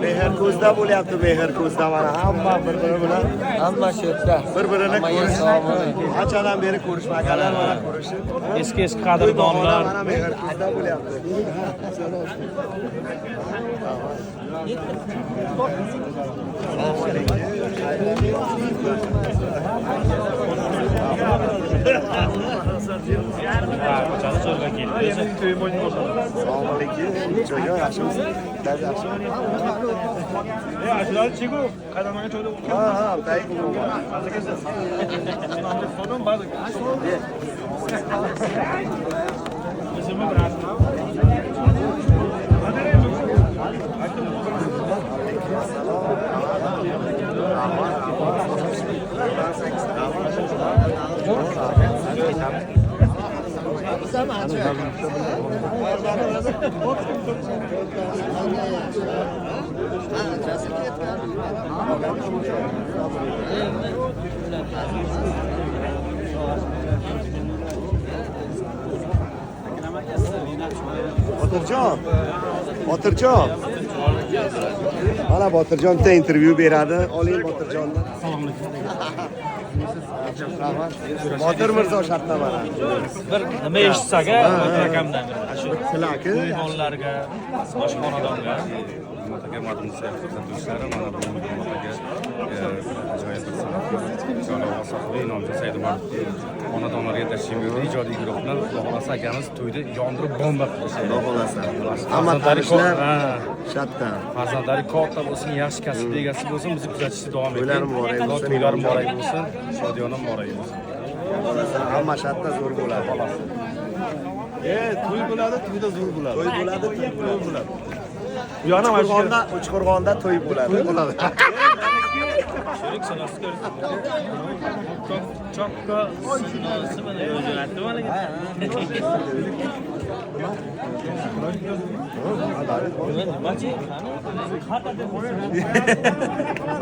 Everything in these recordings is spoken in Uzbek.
Mehr ko'zda bo'lyapti, mehr ko'zda mana hamma bir-biri bilan Hamma shu yerda. bir-birini ko'rishib, qanchadan beri ko'rishmaganlar mana ko'rishib. Eski qadrdonlar. Mana mehr ko'zda bo'lyapti. Assalomu alaykum. Jo'yo, yaxshimisiz? Yaxshimi? Shular chiqu, qadamaga to'yda Ha, tayi bo'lgan. Botirjon. Botirjon. Mana Botirjon bitta intervyu beradi. Oling Botirjondan. Rahmat. Botir Mirzo shartda mana. Bir nima eshitsak-a, rakamdan shu Sizlarga mehmonlarga, boshqa xonadonga Mataga do'stlari mana bu mataga ajoyib bir san'at sohibi nomzod Saidumar xonadonlarga tashrif buyurdi. Ijodiy guruh bilan Xudo xolasa akamiz to'yda yondirib bomba qildi. Xudo xolasa. Hamma tanishlar shartda. Farzandlari katta bo'lsin, yaxshi kasb egasi bo'lsin, bizni kuzatishda davom eting. To'ylar muborak bo'lsin. To'ylar muborak bo'lsin, shodiyona muborak bo'lsin. Hamma shartda zo'r bo'ladi. to'y bo'ladi, to'yda zo'r bo'ladi. To'y bo'ladi, to'y bo'ladi. Bu yana mana Uchqo'rg'onda to'y bo'ladi. sherik sanasi chokka simini jo'natdi mana. Nimachi?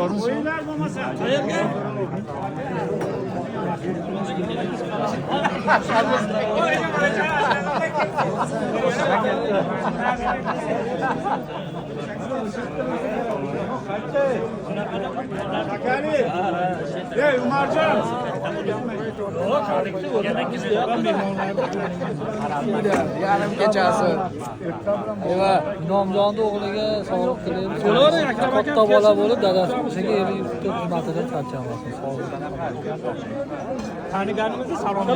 O'yinlar bo'lmasa, qayerga? Ey Umarjon. Yarim kechasi. Eva nomzodning o'g'liga sog'liq tilaymiz. Katta bola bo'lib, dadasi o'shaga yurtib xizmatidan charchamasin. Sog'liq. Taniganimizni salom.